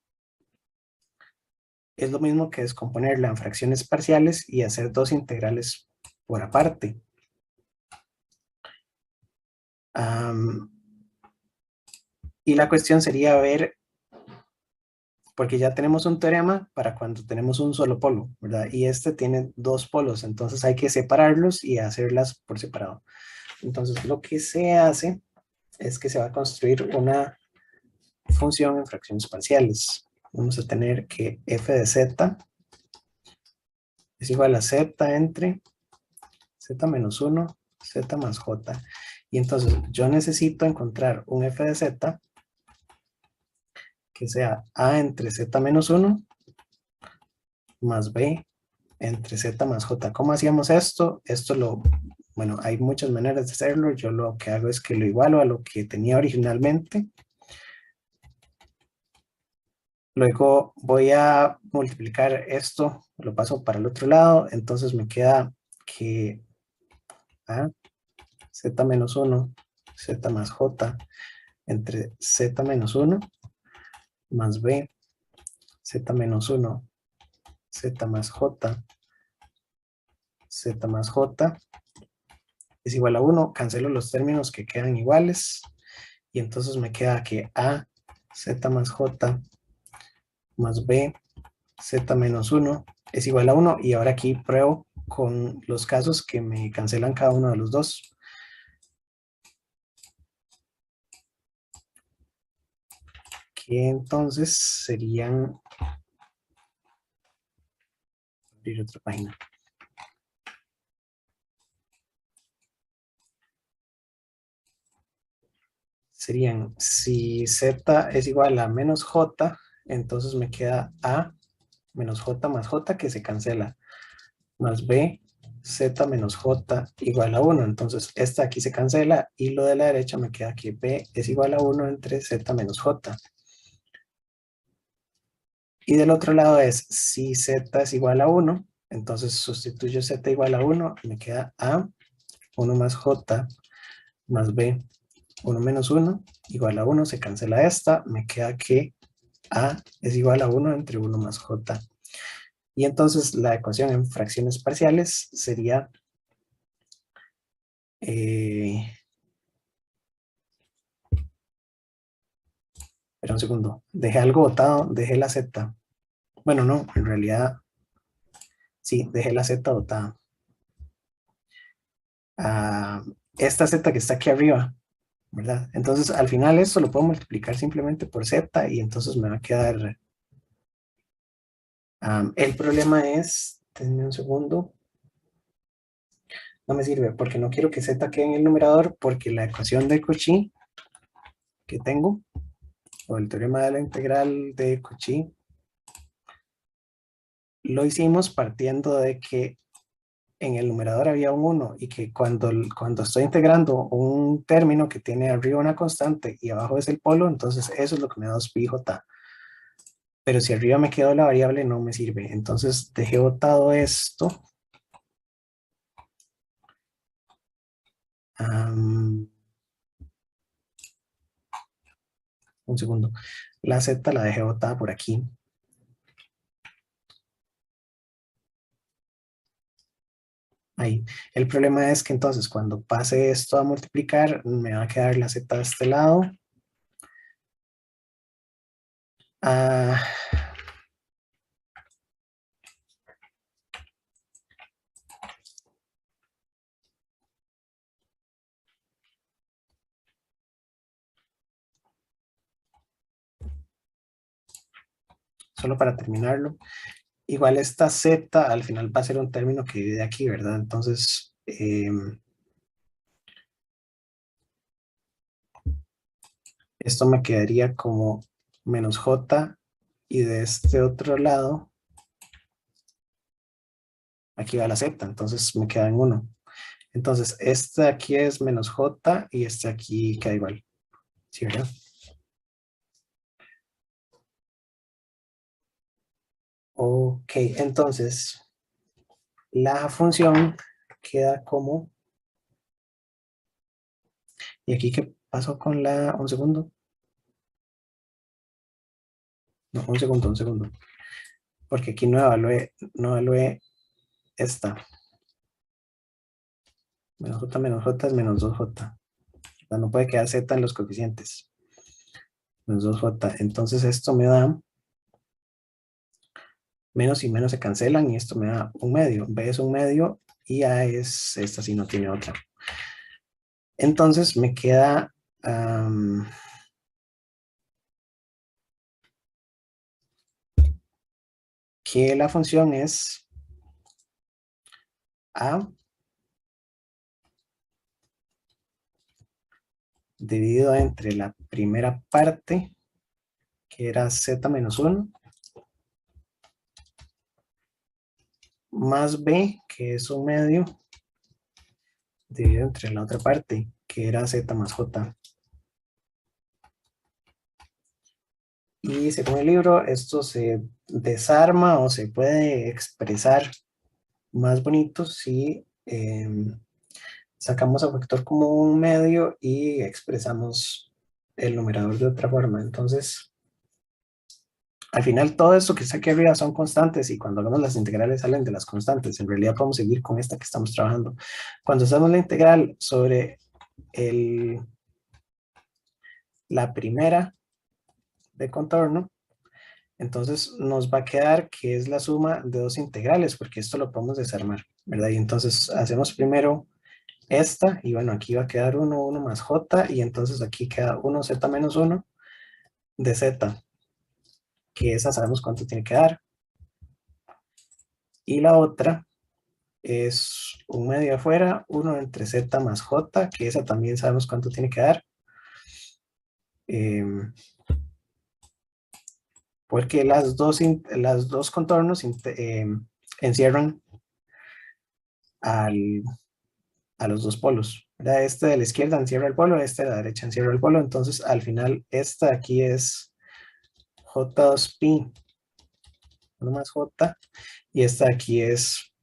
es lo mismo que descomponerla en fracciones parciales y hacer dos integrales por aparte. Y la cuestión sería ver, porque ya tenemos un teorema para cuando tenemos un solo polo, ¿verdad? Y este tiene dos polos, entonces hay que separarlos y hacerlas por separado. Entonces lo que se hace es que se va a construir una función en fracciones parciales. Vamos a tener que f de z es igual a z entre z menos 1, z más j. Y entonces yo necesito encontrar un f de z que sea a entre z menos 1 más b entre z más j. ¿Cómo hacíamos esto? Bueno, hay muchas maneras de hacerlo. Yo lo que hago es que lo igualo a lo que tenía originalmente. Luego voy a multiplicar esto, lo paso para el otro lado, entonces me queda que a z menos 1, z más j, entre z menos 1 más b, z menos 1, z más j, z más j, es igual a 1, cancelo los términos que quedan iguales, y entonces me queda que a, z más j, más b, z menos 1, es igual a 1, y ahora aquí pruebo con los casos que me cancelan cada uno de los dos. Que entonces serían, abrir otra página. Serían, si z es igual a menos j, entonces me queda a menos j más j que se cancela, más b, z menos j igual a 1. Entonces esta aquí se cancela y lo de la derecha me queda que b es igual a 1 entre z menos j. Y del otro lado es, si z es igual a 1, entonces sustituyo z igual a 1, me queda a 1 más j más b 1 menos 1 igual a 1, se cancela esta, me queda que a es igual a 1 entre 1 más j. Y entonces la ecuación en fracciones parciales sería espera un segundo, dejé algo botado, dejé la z. Bueno, no, en realidad sí, dejé la z botada. Esta z que está aquí arriba, ¿verdad? Entonces al final esto lo puedo multiplicar simplemente por z y entonces me va a quedar... el problema es, denme un segundo, no me sirve porque no quiero que z quede en el numerador porque la ecuación de Cauchy que tengo, o el teorema de la integral de Cauchy, lo hicimos partiendo de que en el numerador había un 1 y que cuando estoy integrando un término que tiene arriba una constante y abajo es el polo, entonces eso es lo que me da 2pi j. pero si arriba me quedó la variable no me sirve. Entonces dejé botado esto. Am, un segundo. La Z la dejé botada por aquí. Ahí. El problema es que entonces cuando pase esto a multiplicar, me va a quedar la Z de este lado. Ah, solo para terminarlo. Igual esta Z al final va a ser un término que divide aquí, ¿verdad? Entonces, esto me quedaría como menos J y de este otro lado, aquí va la Z, entonces me queda en 1. Entonces, este de aquí es menos J y este aquí queda igual. ¿Sí, verdad? Ok, entonces la función queda como... ¿Y aquí qué pasó con la... Un segundo? No, un segundo. Porque aquí no evalué esta. Menos J es menos 2J. No puede quedar Z en los coeficientes. Menos 2J. Entonces esto me da... Menos y menos se cancelan y esto me da un medio. B es un medio y A es... Esta sí no tiene otra. Entonces me queda... que la función es A dividido entre la primera parte, que era Z menos 1, más B, que es un medio, dividido entre la otra parte, que era Z más J. Y según el libro, esto se desarma o se puede expresar más bonito si sacamos a factor como un medio y expresamos el numerador de otra forma. Entonces, al final todo esto que está aquí arriba son constantes y cuando hagamos las integrales salen de las constantes. En realidad podemos seguir con esta que estamos trabajando. Cuando hacemos la integral sobre la primera de contorno, entonces nos va a quedar que es la suma de dos integrales, porque esto lo podemos desarmar, ¿verdad? Y entonces hacemos primero esta, y bueno, aquí va a quedar 1 más j, y entonces aquí queda 1z menos 1 de z, que esa sabemos cuánto tiene que dar. Y la otra es un medio afuera, 1 entre z más j, que esa también sabemos cuánto tiene que dar. Porque las dos contornos encierran a los dos polos, ¿verdad? Este de la izquierda encierra el polo, este de la derecha encierra el polo, entonces al final esta de aquí es J2pi, 1 más J, y esta de aquí es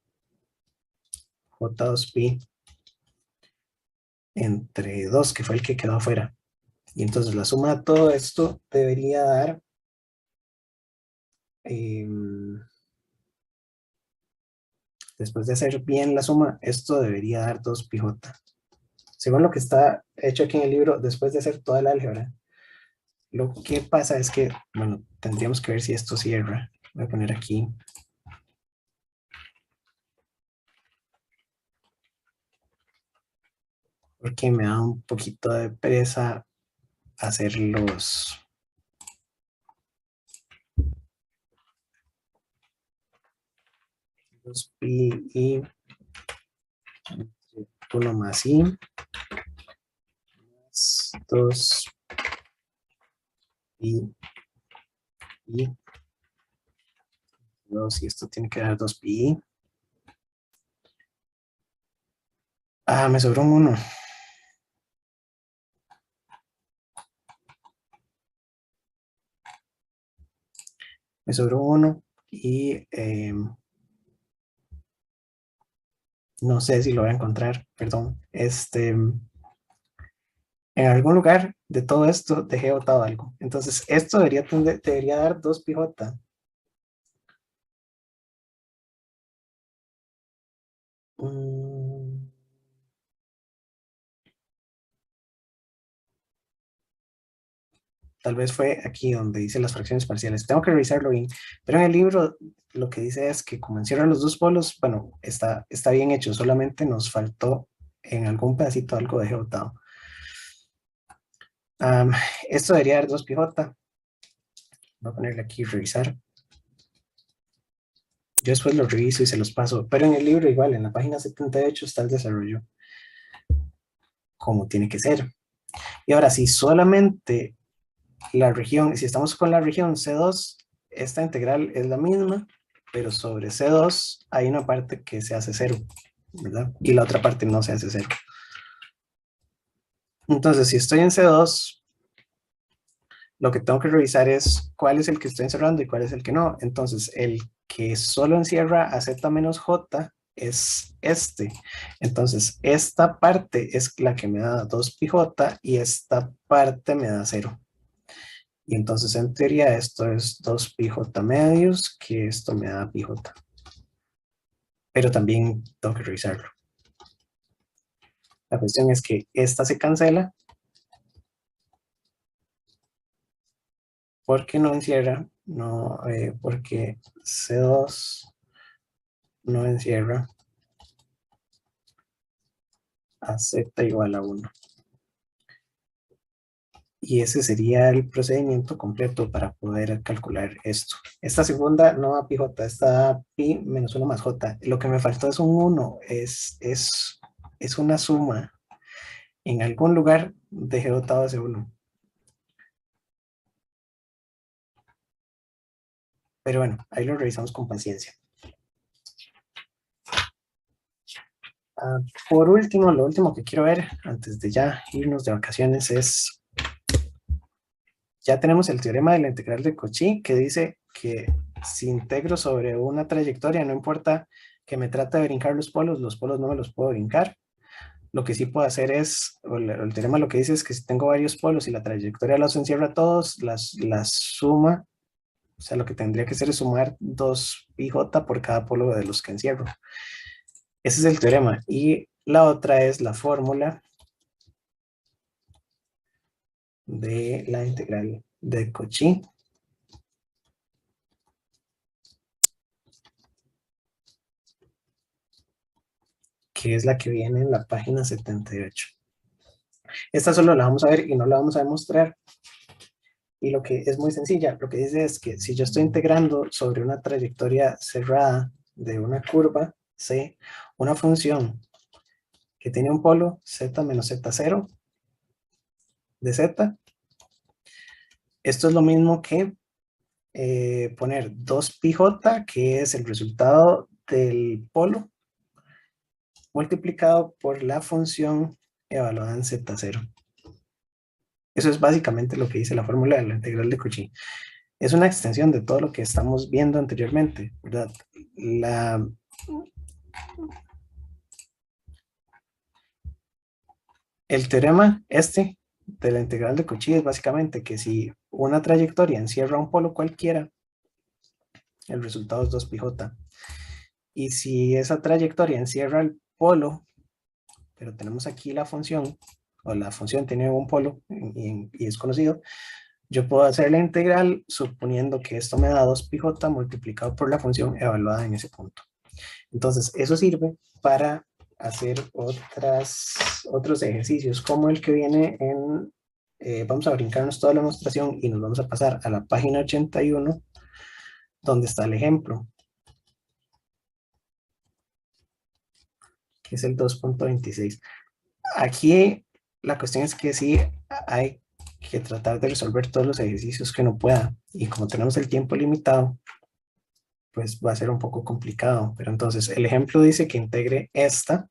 J2pi entre 2, que fue el que quedó afuera. Y entonces la suma de todo esto debería dar... después de hacer bien la suma, esto debería dar 2πj. Según lo que está hecho aquí en el libro, después de hacer toda la álgebra, lo que pasa es que, bueno, tendríamos que ver si esto cierra. Voy a poner aquí. Porque me da un poquito de pereza hacer los pi y 1 más i más 2 y 2, y esto tiene que dar 2 pi. Ah, me sobró un 1. me sobró 1 y no sé si lo voy a encontrar, perdón. En algún lugar de todo esto dejé botado algo. Entonces, esto debería dar 2πj. Mm, Tal vez fue aquí donde dice las fracciones parciales. Tengo que revisarlo bien. Pero en el libro lo que dice es que como encierra los dos polos, bueno, está bien hecho. Solamente nos faltó en algún pedacito algo de botado. Esto debería dar 2πj. Voy a ponerle aquí revisar. Yo después lo reviso y se los paso. Pero en el libro igual, en la página 78 está el desarrollo como tiene que ser. Y ahora, si solamente la región, si estamos con la región C2, esta integral es la misma, pero sobre C2 hay una parte que se hace 0, ¿verdad? Y la otra parte no se hace 0. Entonces, si estoy en C2, lo que tengo que revisar es cuál es el que estoy encerrando y cuál es el que no. Entonces, el que solo encierra a Z menos J es este. Entonces, esta parte es la que me da 2πj y esta parte me da 0. Y entonces en teoría esto es 2πj medios, que esto me da πj. Pero también tengo que revisarlo. La cuestión es que esta se cancela porque no encierra, no, porque C2 no encierra a Z igual a 1. Y ese sería el procedimiento completo para poder calcular esto. Esta segunda no da πj, esta da pi menos 1 más j. Lo que me faltó es un 1, es una suma. En algún lugar dejé botado ese 1. Pero bueno, ahí lo revisamos con paciencia. Por último, lo último que quiero ver antes de ya irnos de vacaciones es, ya tenemos el teorema de la integral de Cauchy que dice que si integro sobre una trayectoria, no importa que me trate de brincar los polos no me los puedo brincar. Lo que sí puedo hacer es, el teorema lo que dice es que si tengo varios polos y la trayectoria los encierra a todos, las suma, o sea, lo que tendría que hacer es sumar 2πj por cada polo de los que encierro. Ese es el teorema. Y la otra es la fórmula de la integral de Cauchy. Que es la que viene en la página 78. Esta solo la vamos a ver y no la vamos a demostrar. Y lo que es muy sencilla, lo que dice es que si yo estoy integrando sobre una trayectoria cerrada de una curva C, una función que tiene un polo z menos z0 de z, esto es lo mismo que poner 2πj, que es el resultado del polo, multiplicado por la función evaluada en z0. Eso es básicamente lo que dice la fórmula de la integral de Cauchy. Es una extensión de todo lo que estamos viendo anteriormente, ¿verdad? El teorema de la integral de Cauchy es básicamente que si una trayectoria encierra un polo cualquiera, el resultado es 2πj. Y si esa trayectoria encierra el polo, pero tenemos aquí la función, o la función tiene un polo y es conocido, yo puedo hacer la integral suponiendo que esto me da 2πj multiplicado por la función evaluada en ese punto. Entonces, eso sirve para hacer otros ejercicios, como el que viene en, vamos a brincarnos toda la demostración y nos vamos a pasar a la página 81, donde está el ejemplo, que es el 2.26. Aquí la cuestión es que sí hay que tratar de resolver todos los ejercicios que uno pueda, y como tenemos el tiempo limitado, pues va a ser un poco complicado. Pero entonces el ejemplo dice que integre esta,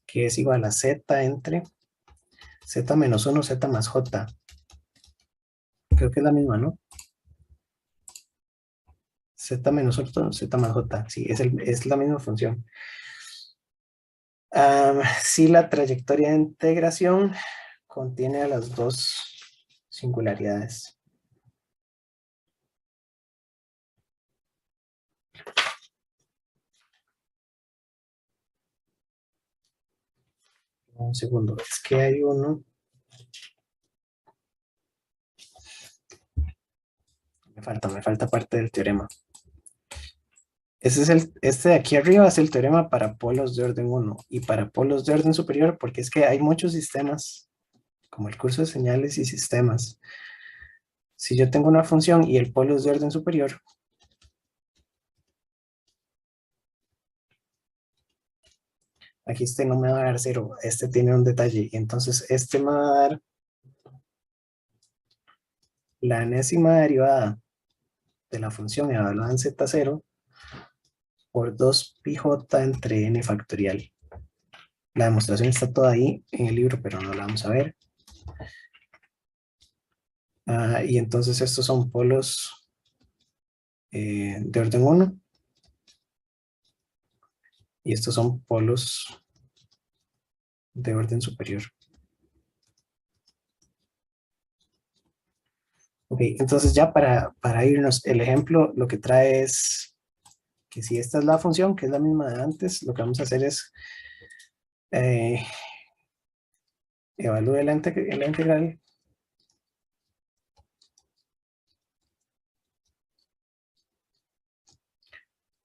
que es igual a z entre z menos 1, z más j. Creo que es la misma, ¿no? Z menos j, z más j. Sí, es la misma función. Si la trayectoria de integración contiene a las dos singularidades. Un segundo, es que hay uno. Me falta parte del teorema. Este de aquí arriba es el teorema para polos de orden 1 y para polos de orden superior, porque es que hay muchos sistemas, como el curso de señales y sistemas. Si yo tengo una función y el polo es de orden superior, aquí este no me va a dar 0, este tiene un detalle, y entonces este me va a dar la enésima derivada de la función evaluada en z0 por 2πj entre n factorial. La demostración está toda ahí en el libro, pero no la vamos a ver. Y entonces estos son polos de orden 1 y estos son polos de orden superior. Ok, entonces ya para irnos, el ejemplo lo que trae es que si esta es la función, que es la misma de antes, lo que vamos a hacer es evalúe la integral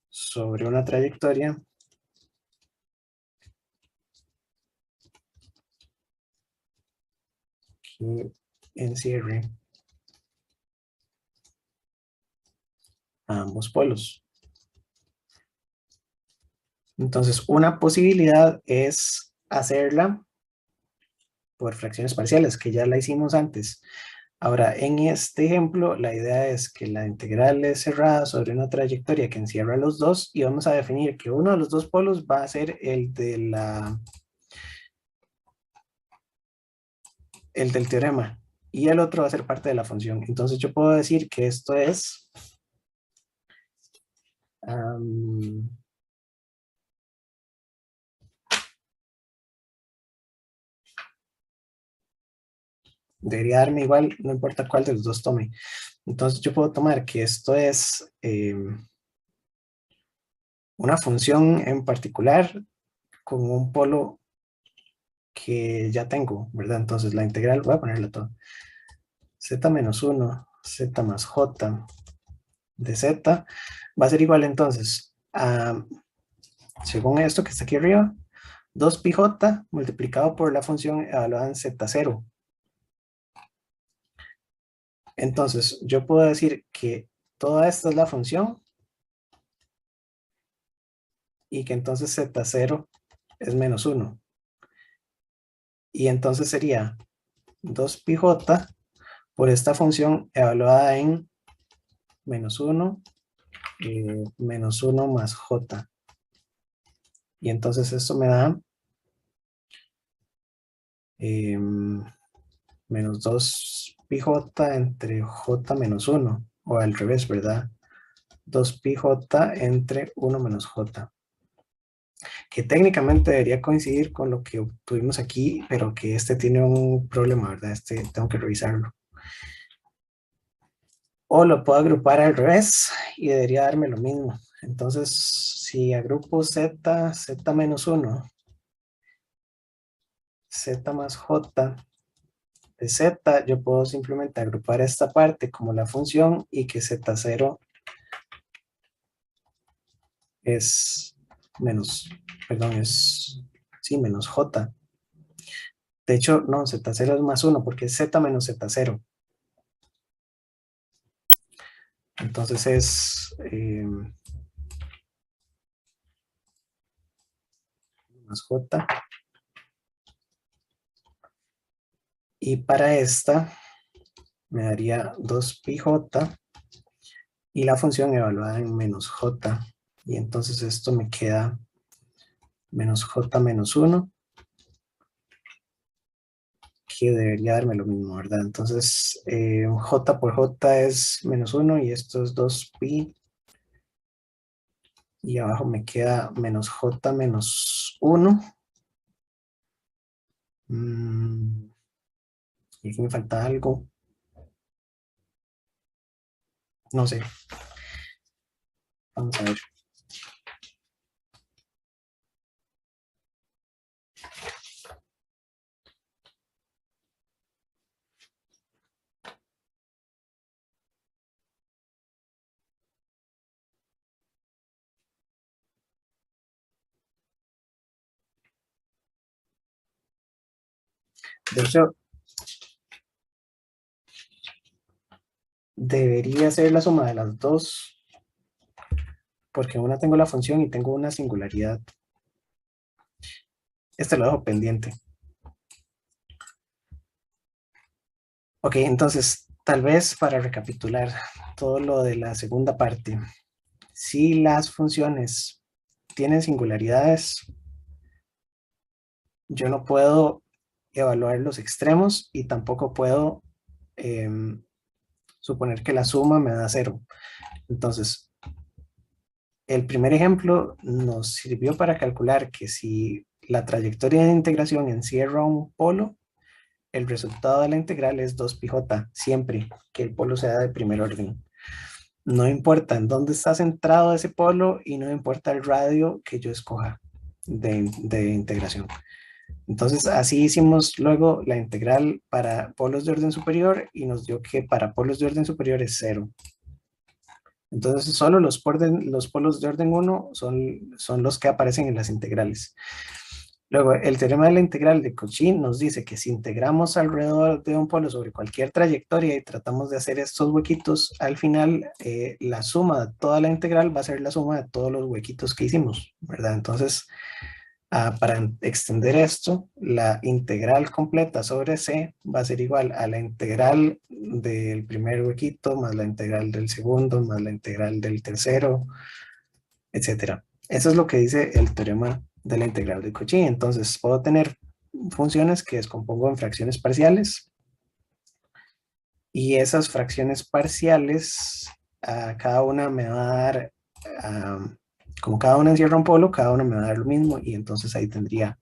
sobre una trayectoria que encierre a ambos polos. Entonces, una posibilidad es hacerla por fracciones parciales, que ya la hicimos antes. Ahora, en este ejemplo, la idea es que la integral es cerrada sobre una trayectoria que encierra los dos y vamos a definir que uno de los dos polos va a ser el del teorema y el otro va a ser parte de la función. Entonces yo puedo decir que esto es debería darme igual, no importa cuál de los dos tome. Entonces yo puedo tomar que esto es una función en particular con un polo que ya tengo, ¿verdad? Entonces la integral, voy a ponerla todo. Z menos 1, Z más J de Z va a ser igual entonces a, según esto que está aquí arriba, 2πj multiplicado por la función evaluada en Z0. Entonces, yo puedo decir que toda esta es la función y que entonces Z0 es menos 1. Y entonces sería 2πj por esta función evaluada en menos 1, menos 1 más j. Y entonces esto me da menos 2πj entre j menos 1, o al revés, ¿verdad? 2πj entre 1 menos j. Que técnicamente debería coincidir con lo que obtuvimos aquí, pero que este tiene un problema, ¿verdad? Este tengo que revisarlo. O lo puedo agrupar al revés y debería darme lo mismo. Entonces, si agrupo z, z menos 1, z más j de z, yo puedo simplemente agrupar esta parte como la función y que z0 es menos, perdón, sí, menos j. De hecho, no, z0 es más 1 porque es z menos z0. Entonces es más j. Y para esta me daría 2πj y la función evaluada en menos j. Y entonces esto me queda menos j menos 1, que debería darme lo mismo, ¿verdad? Entonces j por j es menos 1 y esto es 2pi Y abajo me queda menos j menos 1. Y aquí me falta algo. No sé. Vamos a ver. De hecho, debería ser la suma de las dos, porque en una tengo la función y tengo una singularidad. Este lo dejo pendiente. Ok, entonces, tal vez para recapitular todo lo de la segunda parte. Si las funciones tienen singularidades, yo no puedo evaluar los extremos y tampoco puedo suponer que la suma me da 0. Entonces, el primer ejemplo nos sirvió para calcular que si la trayectoria de integración encierra un polo, el resultado de la integral es 2πj, siempre que el polo sea de primer orden. No importa en dónde está centrado ese polo y no importa el radio que yo escoja de integración. Entonces, así hicimos luego la integral para polos de orden superior y nos dio que para polos de orden superior es 0. Entonces, solo los polos de orden 1 son los que aparecen en las integrales. Luego, el teorema de la integral de Cauchy nos dice que si integramos alrededor de un polo sobre cualquier trayectoria y tratamos de hacer estos huequitos, al final la suma de toda la integral va a ser la suma de todos los huequitos que hicimos, ¿verdad? Entonces, para extender esto, la integral completa sobre C va a ser igual a la integral del primer huequito, más la integral del segundo, más la integral del tercero, etcétera. Eso es lo que dice el teorema de la integral de Cauchy. Entonces, puedo tener funciones que descompongo en fracciones parciales y esas fracciones parciales, cada una me va a dar, como cada una encierra un polo, cada una me va a dar lo mismo y entonces ahí tendría,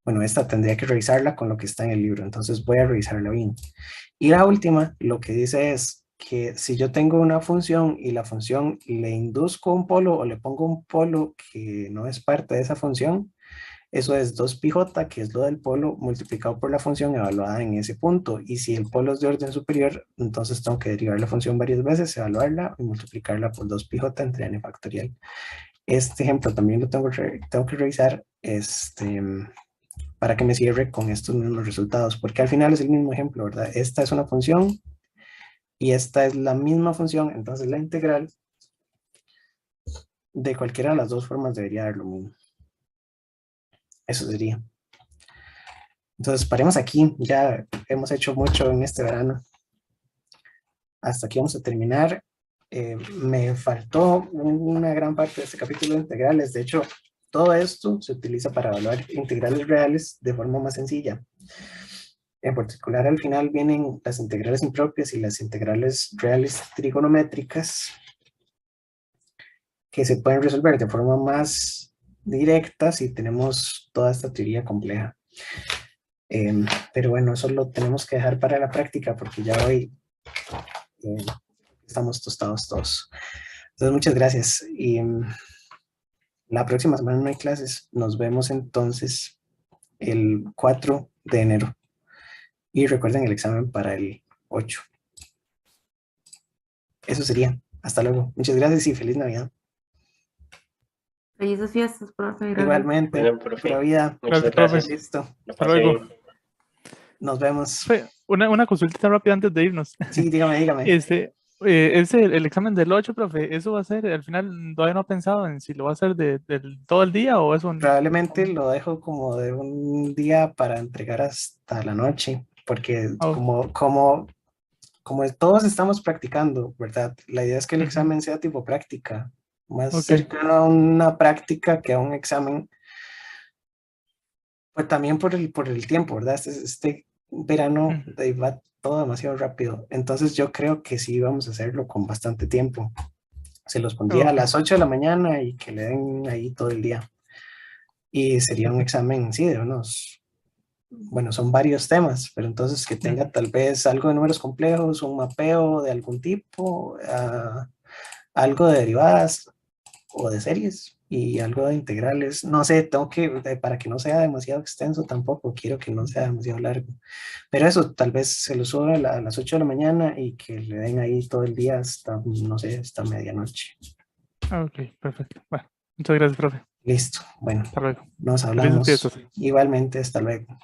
bueno, esta tendría que revisarla con lo que está en el libro, entonces voy a revisarla bien. Y la última, lo que dice es que si yo tengo una función y la función le induzco un polo o le pongo un polo que no es parte de esa función, eso es 2πj, que es lo del polo, multiplicado por la función evaluada en ese punto. Y si el polo es de orden superior, entonces tengo que derivar la función varias veces, evaluarla y multiplicarla por 2πj entre n factorial. Este ejemplo también lo tengo que revisar para que me cierre con estos mismos resultados, porque al final es el mismo ejemplo, ¿verdad? Esta es una función y esta es la misma función, entonces la integral de cualquiera de las dos formas debería dar lo mismo. Eso sería. Entonces paremos aquí, ya hemos hecho mucho en este verano. Hasta aquí vamos a terminar. Me faltó una gran parte de este capítulo de integrales. De hecho, todo esto se utiliza para evaluar integrales reales de forma más sencilla. En particular, al final vienen las integrales impropias y las integrales reales trigonométricas que se pueden resolver de forma más directa si tenemos toda esta teoría compleja. Pero bueno, eso lo tenemos que dejar para la práctica porque ya hoy estamos tostados todos. Entonces, muchas gracias. Y la próxima semana no hay clases. Nos vemos entonces el 4 de enero. Y recuerden el examen para el 8. Eso sería. Hasta luego. Muchas gracias y feliz Navidad. Felices fiestas, profe. Gracias. Igualmente. Bueno, profe, Pura vida. muchas Gracias, gracias. profe. Listo. La Hasta pasé luego. bien. Nos vemos. Una consultita rápida antes de irnos. Sí, dígame. El examen del 8, profe, ¿eso va a ser, al final todavía no ha pensado en si lo va a hacer todo el día o es un... Probablemente lo dejo como de un día para entregar hasta la noche, porque Oh, como todos estamos practicando, ¿verdad? La idea es que el ujú, examen sea tipo práctica, más ok. cercano a una práctica que a un examen, pues también por el tiempo, ¿verdad? Este verano Ujú. ahí va todo demasiado rápido, entonces yo creo que sí vamos a hacerlo con bastante tiempo. Se los pondría a Ok. las 8 de la mañana y que le den ahí todo el día. Y sería un Perfecto. examen, sí, de unos, bueno, son varios temas, pero entonces que tenga tal vez algo de números complejos, un mapeo de algún tipo, algo de derivadas o de series y algo de integrales. No sé, tengo que, para que no sea demasiado extenso tampoco, quiero que no sea demasiado largo. Pero eso, tal vez se lo sube a las 8 de la mañana y que le den ahí todo el día hasta, no sé, hasta medianoche. Ok, perfecto. Bueno, muchas gracias, profe. Listo, bueno, Hasta luego. nos Felices hablamos fiestas. igualmente, hasta luego.